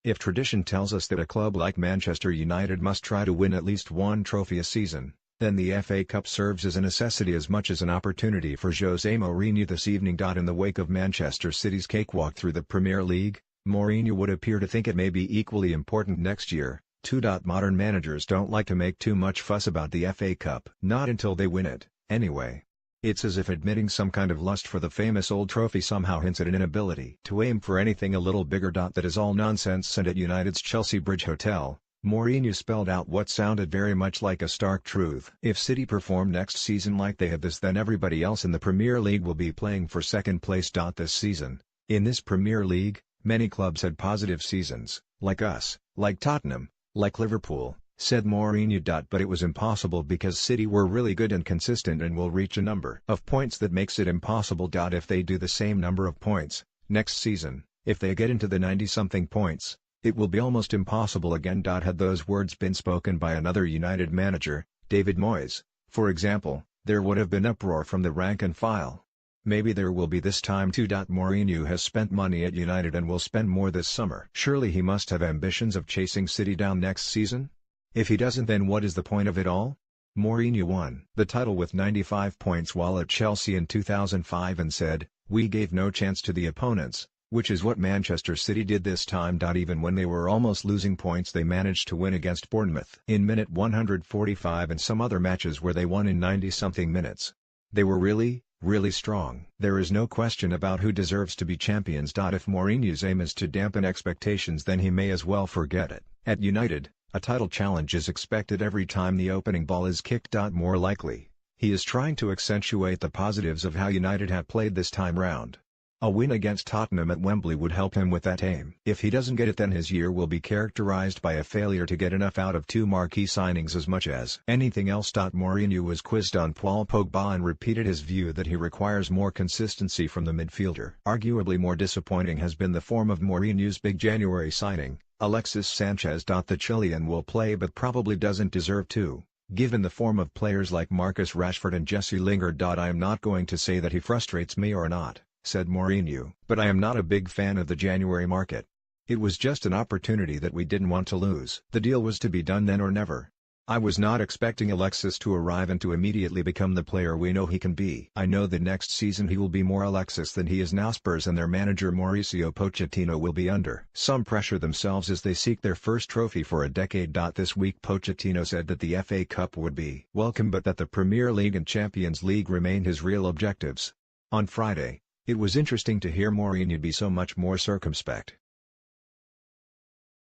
If tradition tells us that a club like Manchester United must try to win at least one trophy a season, then the FA Cup serves as a necessity as much as an opportunity for Jose Mourinho this evening. In the wake of Manchester City's cakewalk through the Premier League, Mourinho would appear to think it may be equally important next year, too. Modern managers don't like to make too much fuss about the FA Cup. Not until they win it, anyway. It's as if admitting some kind of lust for the famous old trophy somehow hints at an inability to aim for anything a little bigger. That is all nonsense. And at United's Chelsea Bridge Hotel, Mourinho spelled out what sounded very much like a stark truth. If City perform next season like they have this, then everybody else in the Premier League will be playing for second place. This season, in this Premier League, many clubs had positive seasons, like us, like Tottenham, like Liverpool, said Mourinho. But it was impossible because City were really good and consistent and will reach a number of points that makes it impossible. If they do the same number of points next season, if they get into the 90-something points, it will be almost impossible again. Had those words been spoken by another United manager, David Moyes, for example, there would have been uproar from the rank and file. Maybe there will be this time too. Mourinho has spent money at United and will spend more this summer. Surely he must have ambitions of chasing City down next season? If he doesn't, then what is the point of it all? Mourinho won the title with 95 points while at Chelsea in 2005 and said, "We gave no chance to the opponents," which is what Manchester City did this time. Even when they were almost losing points, they managed to win against Bournemouth in minute 145 and some other matches where they won in 90-something minutes. They were really strong. There is no question about who deserves to be champions. If Mourinho's aim is to dampen expectations, then he may as well forget it. At United, a title challenge is expected every time the opening ball is kicked. More likely, he is trying to accentuate the positives of how United have played this time round. A win against Tottenham at Wembley would help him with that aim. If he doesn't get it, then his year will be characterized by a failure to get enough out of two marquee signings as much as anything else. Mourinho was quizzed on Paul Pogba and repeated his view that he requires more consistency from the midfielder. Arguably more disappointing has been the form of Mourinho's big January signing, Alexis Sanchez. The Chilean will play but probably doesn't deserve to, given the form of players like Marcus Rashford and Jesse Lingard. I am not going to say that he frustrates me or not, said Mourinho, but I am not a big fan of the January market. It was just an opportunity that we didn't want to lose. The deal was to be done then or never. I was not expecting Alexis to arrive and to immediately become the player we know he can be. I know that next season he will be more Alexis than he is now. Spurs and their manager Mauricio Pochettino will be under some pressure themselves as they seek their first trophy for a decade. This week Pochettino said that the FA Cup would be welcome but that the Premier League and Champions League remain his real objectives. On Friday, it was interesting to hear Mourinho be so much more circumspect.